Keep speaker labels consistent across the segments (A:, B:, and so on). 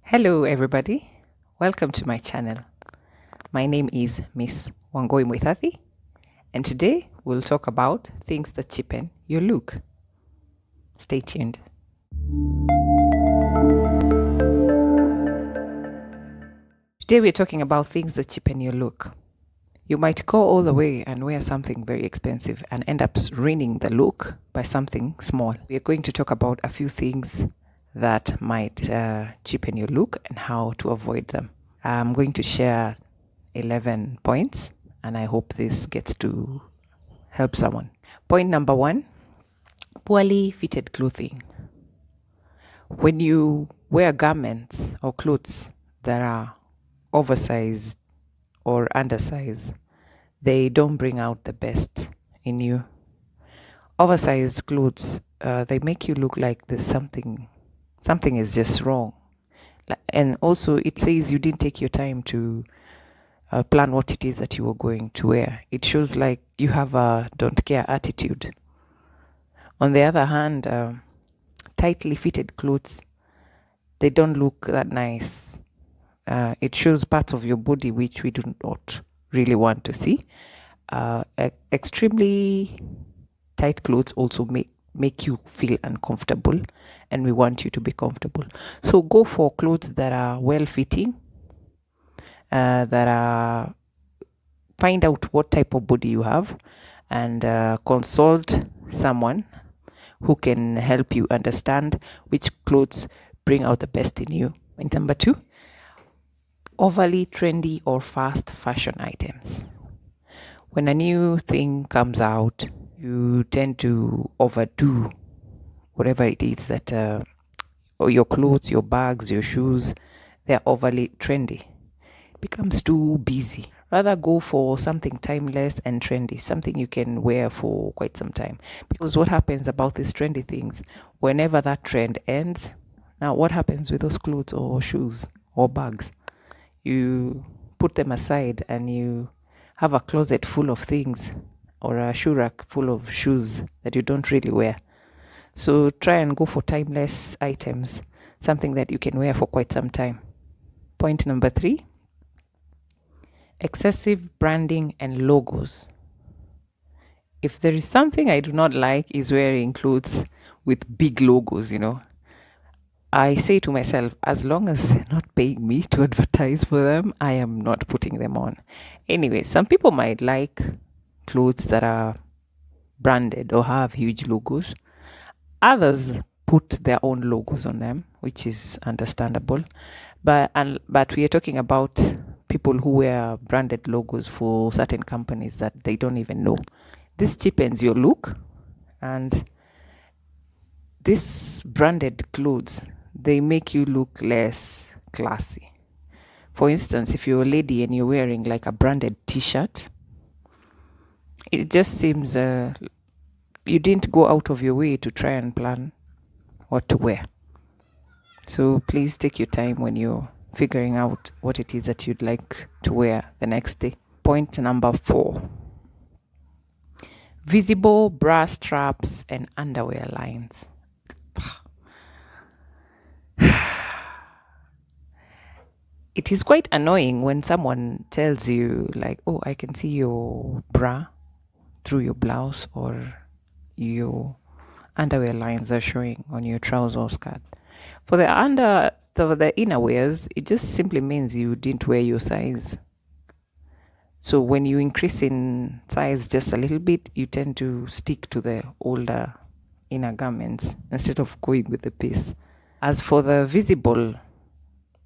A: Hello everybody, welcome to my channel. My name is Miss Wangoi Mwithathi, and today we'll talk about things that cheapen your look. Stay tuned. Today we're talking about things that cheapen your look. You might go all the way and wear something very expensive and end up ruining the look by something small. We're going to talk about a few things that might cheapen your look and how to avoid them. I'm going to share 11 points and I hope this gets to help someone. Point number 1, poorly fitted clothing. When you wear garments or clothes that are oversized or undersized, they don't bring out the best in you. Oversized clothes, they make you look like there's something is just wrong. And also it says you didn't take your time to plan what it is that you were going to wear. It shows like you have a don't care attitude. On the other hand, tightly fitted clothes, they don't look that nice. It shows parts of your body which we do not really want to see. Extremely tight clothes also make you feel uncomfortable, and we want you to be comfortable. So go for clothes that are well-fitting, find out what type of body you have, and consult someone who can help you understand which clothes bring out the best in you. Point number 2, overly trendy or fast fashion items. When a new thing comes out, you tend to overdo whatever it is that, or your clothes, your bags, your shoes, they're overly trendy. It becomes too busy. Rather go for something timeless and trendy, something you can wear for quite some time. Because what happens about these trendy things, whenever that trend ends, now what happens with those clothes or shoes or bags? You put them aside and you have a closet full of things, or a shoe rack full of shoes that you don't really wear. So try and go for timeless items, something that you can wear for quite some time. Point number 3, excessive branding and logos. If there is something I do not like is wearing clothes with big logos, I say to myself, as long as they're not paying me to advertise for them, I am not putting them on. Anyway, some people might like clothes that are branded or have huge logos. Others put their own logos on them, which is understandable. But we are talking about people who wear branded logos for certain companies that they don't even know. This cheapens your look, and these branded clothes, they make you look less classy. For instance, if you're a lady and you're wearing like a branded t-shirt, it just seems you didn't go out of your way to try and plan what to wear. So please take your time when you're figuring out what it is that you'd like to wear the next day. Point number 4, visible bra straps and underwear lines. It is quite annoying when someone tells you like, oh, I can see your bra through your blouse, or your underwear lines are showing on your trouser or skirt. For the inner wears, it just simply means you didn't wear your size. So when you increase in size just a little bit, you tend to stick to the older inner garments instead of going with the piece. As for the visible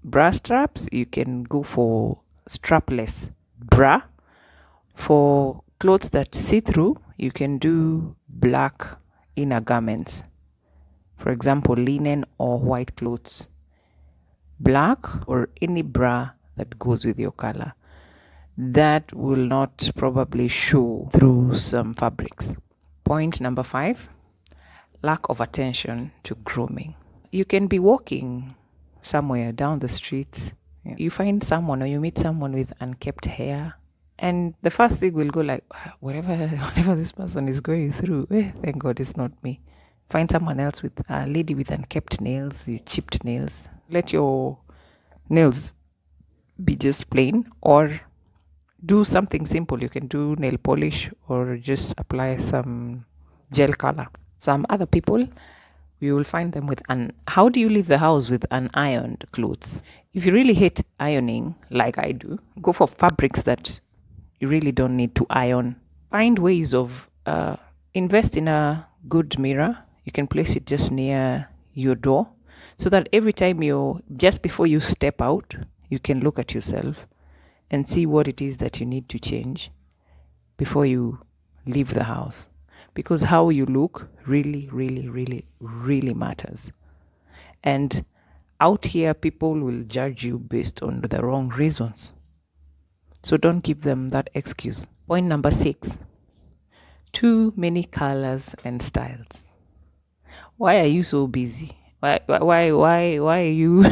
A: bra straps, you can go for strapless bra. For clothes that see through, you can do black inner garments. For example, linen or white clothes. Black or any bra that goes with your color. That will not probably show through some fabrics. Point number 5, lack of attention to grooming. You can be walking somewhere down the street. You find someone or you meet someone with unkempt hair, and the first thing will go like, whatever this person is going through, thank God it's not me. Find someone else with a lady with unkempt nails, chipped nails. Let your nails be just plain, or do something simple. You can do nail polish or just apply some gel color. Some other people, you will find them with how do you leave the house with unironed clothes? If you really hate ironing, like I do, go for fabrics that you really don't need to iron. Find ways of invest in a good mirror. You can place it just near your door so that every time just before you step out, you can look at yourself and see what it is that you need to change before you leave the house. Because how you look really, really, really, really matters. And out here, people will judge you based on the wrong reasons. So don't give them that excuse. Point number 6, too many colors and styles. Why are you so busy? Why are you?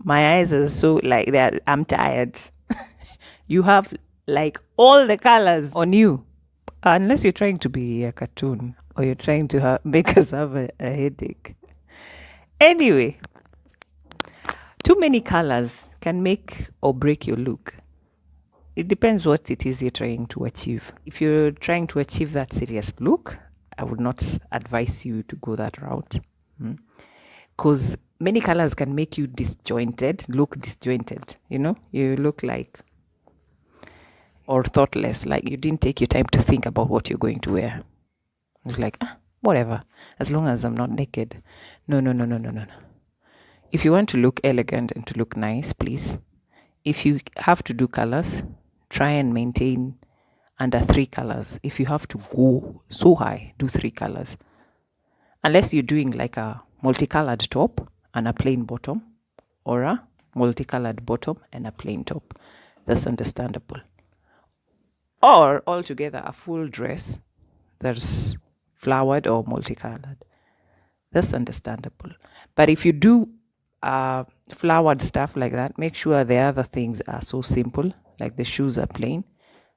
A: My eyes are so like that. I'm tired. You have like all the colors on you. Unless you're trying to be a cartoon or you're trying to make us have a headache. Anyway, too many colors can make or break your look. It depends what it is you're trying to achieve. If you're trying to achieve that serious look, I would not advise you to go that route. Because many colors can make you look disjointed. You look like, or thoughtless, like you didn't take your time to think about what you're going to wear. It's like, whatever, as long as I'm not naked. No. If you want to look elegant and to look nice, please, if you have to do colors, try and maintain under 3 colors. If you have to go so high, do 3 colors. Unless you're doing like a multicolored top and a plain bottom, or a multicolored bottom and a plain top. That's understandable. Or altogether a full dress that's flowered or multicolored. That's understandable. But if you do flowered stuff like that, make sure the other things are so simple, like the shoes are plain,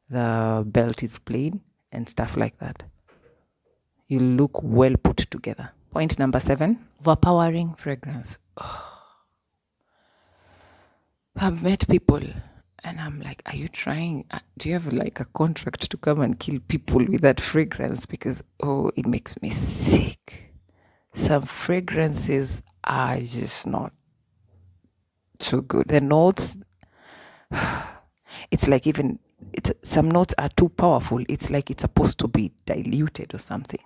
A: the belt is plain, and stuff like that. You look well put together. Point number 7, overpowering fragrance. I've met people and I'm like, are you trying? Do you have like a contract to come and kill people with that fragrance? Because, it makes me sick. Some fragrances are just not so good. The notes, it's like some notes are too powerful. It's like it's supposed to be diluted or something.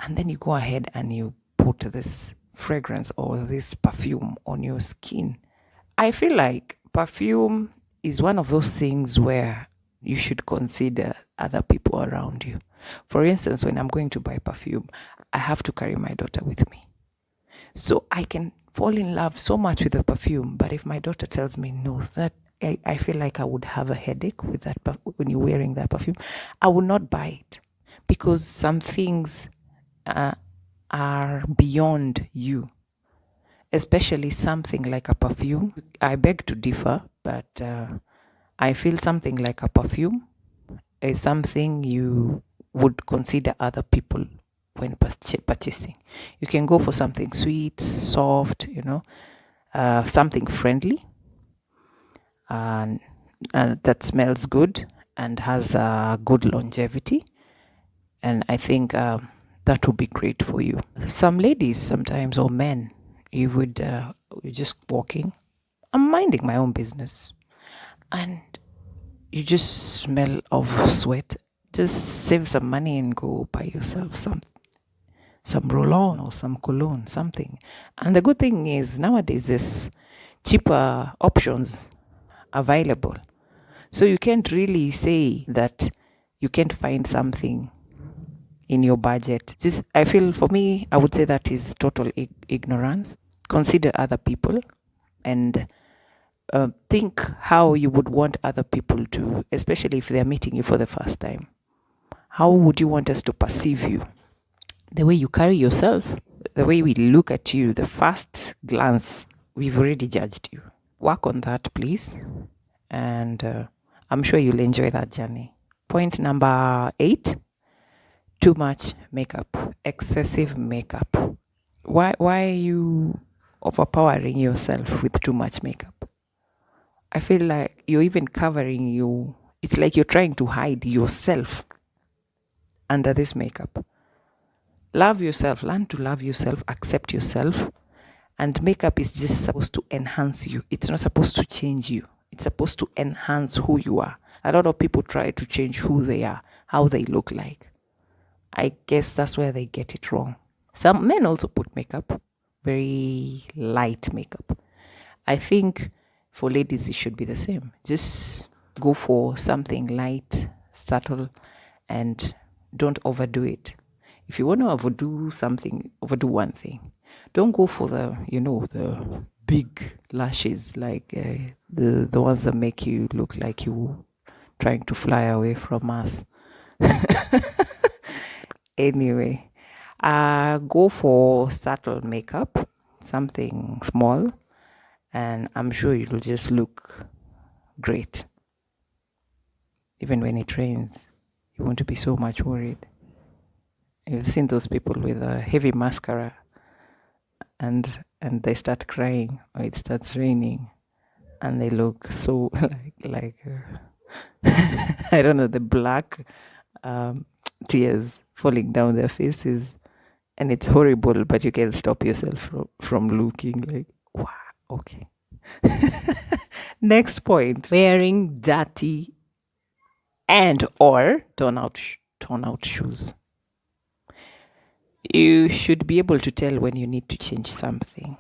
A: And then you go ahead and you put this fragrance or this perfume on your skin. I feel like perfume is one of those things where you should consider other people around you. For instance, when I'm going to buy perfume, I have to carry my daughter with me. So I can fall in love so much with the perfume, but if my daughter tells me no, that I feel like I would have a headache with that when you're wearing that perfume, I will not buy it, because some things are beyond you, especially something like a perfume. I beg to differ, but I feel something like a perfume is something you would consider other people when purchasing. You can go for something sweet, soft, something friendly, and that smells good and has a good longevity. And I think that would be great for you. Some ladies sometimes, or men, you're just walking. I'm minding my own business, and you just smell of sweat. Just save some money and go buy yourself some roll-on or some cologne, something. And the good thing is nowadays there's cheaper options available. So you can't really say that you can't find something in your budget. I feel, for me, I would say that is total ignorance. Consider other people and think how you would want other people to, especially if they're meeting you for the first time. How would you want us to perceive you? The way you carry yourself, the way we look at you, the first glance, we've already judged you. Work on that, please. And I'm sure you'll enjoy that journey. Point number 8, too much makeup, excessive makeup. Why are you overpowering yourself with too much makeup. I feel like you're even covering you. It's like you're trying to hide yourself under this makeup. Love yourself, learn to love yourself, accept yourself. And makeup is just supposed to enhance you. It's not supposed to change you. It's supposed to enhance who you are. A lot of people try to change who they are, how they look like. I guess that's where they get it wrong. Some men also put makeup, very light makeup. I think for ladies, it should be the same. Just go for something light, subtle, and don't overdo it. If you want to overdo something, overdo one thing. Don't go for the big lashes, like the ones that make you look like you trying to fly away from us. Anyway, go for subtle makeup, something small, and I'm sure you'll just look great. Even when it rains, you won't be so much worried. You've seen those people with a heavy mascara and they start crying or it starts raining and they look so like I don't know, the black tears falling down their faces, and it's horrible, but you can't stop yourself from looking like, wow, okay. Next point, wearing dirty and or torn out shoes. You should be able to tell when you need to change something,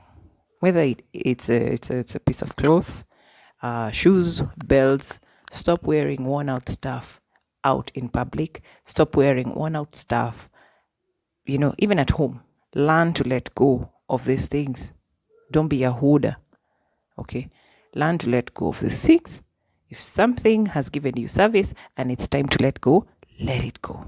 A: whether it's a piece of cloth, shoes, belts. Stop wearing worn out stuff out in public. Stop wearing worn out stuff, even at home. Learn to let go of these things. Don't be a hoarder. Okay? Learn to let go of these things. If something has given you service and it's time to let go, let it go.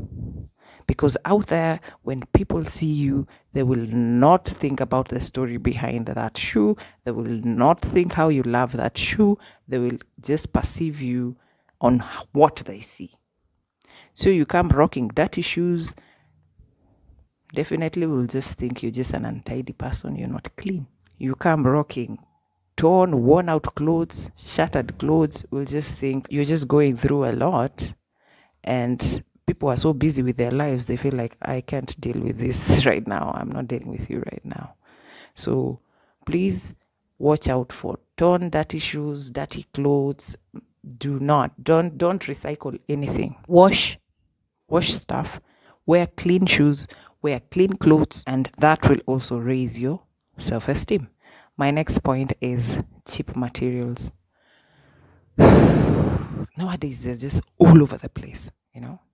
A: Because out there, when people see you, they will not think about the story behind that shoe. They will not think how you love that shoe. They will just perceive you on what they see. So you come rocking dirty shoes, definitely will just think you're just an untidy person. You're not clean. You come rocking torn, worn out clothes, shattered clothes, will just think you're just going through a lot. And people are so busy with their lives, they feel like, I can't deal with this right now. I'm not dealing with you right now. So please watch out for torn, dirty shoes, dirty clothes. Don't recycle anything. Wash stuff. Wear clean shoes, wear clean clothes, and that will also raise your self-esteem. My next point is cheap materials. Nowadays, they're just all over the place,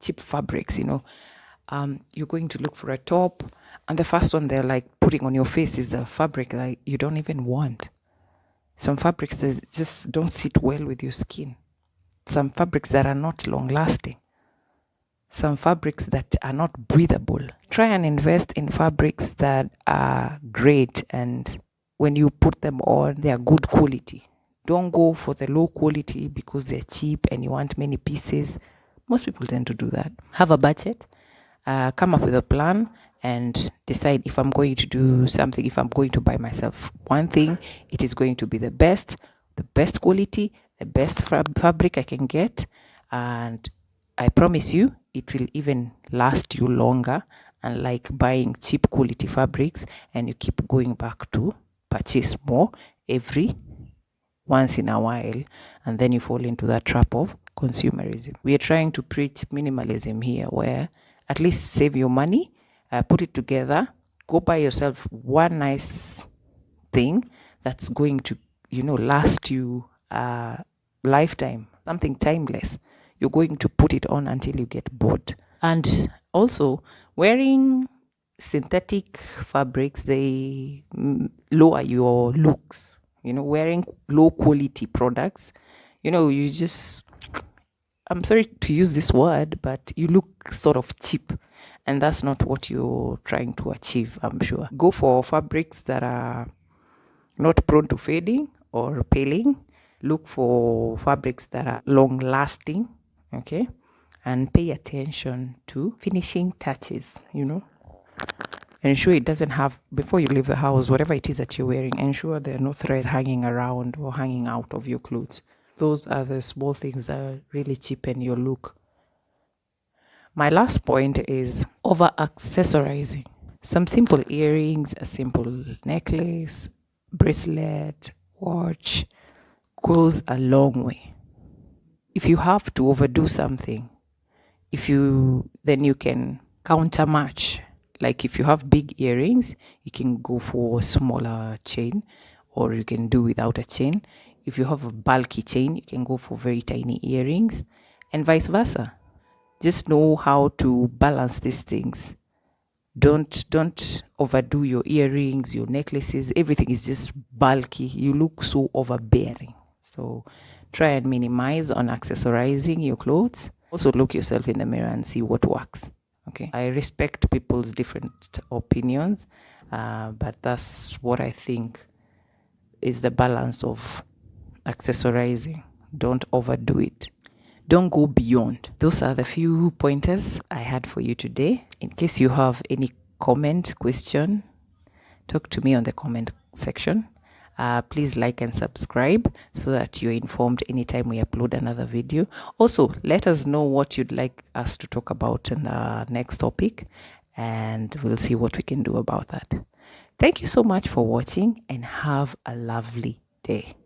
A: cheap fabrics, you're going to look for a top, and the first one they're like putting on your face is a fabric that you don't even want. Some fabrics that just don't sit well with your skin. Some fabrics that are not long lasting. Some fabrics that are not breathable. Try and invest in fabrics that are great, and when you put them on, they are good quality. Don't go for the low quality because they're cheap and you want many pieces. Most people tend to do that. Have a budget, come up with a plan, and decide if I'm going to do something, if I'm going to buy myself one thing, it is going to be the best quality, the best fabric I can get. And I promise you, it will even last you longer, unlike buying cheap quality fabrics and you keep going back to purchase more every once in a while, and then you fall into that trap of consumerism. We are trying to preach minimalism here, where at least save your money, put it together, go buy yourself one nice thing that's going to, last you a lifetime, something timeless. You're going to put it on until you get bored. And also, wearing synthetic fabrics, they lower your looks. Wearing low quality products, you just, I'm sorry to use this word, but you look sort of cheap, and that's not what you're trying to achieve, I'm sure. Go for fabrics that are not prone to fading or peeling. Look for fabrics that are long lasting, okay? And pay attention to finishing touches, Ensure it doesn't have, before you leave the house, whatever it is that you're wearing, ensure there are no threads hanging around or hanging out of your clothes. Those are the small things that really cheapen your look. My last point is over accessorizing. Some simple earrings, a simple necklace, bracelet, watch goes a long way. If you have to overdo something, then you can counter match. Like if you have big earrings, you can go for a smaller chain, or you can do without a chain. If you have a bulky chain, you can go for very tiny earrings, and vice versa. Just know how to balance these things. Don't overdo your earrings, your necklaces. Everything is just bulky. You look so overbearing. So try and minimize on accessorizing your clothes. Also look yourself in the mirror and see what works. Okay. I respect people's different opinions, but that's what I think is the balance of accessorizing. Don't overdo it. Don't go beyond. Those are the few pointers I had for you today. In case you have any comment, question, talk to me on the comment section. Please like and subscribe so that you're informed anytime we upload another video. Also, let us know what you'd like us to talk about in the next topic, and we'll see what we can do about that. Thank you so much for watching, and have a lovely day.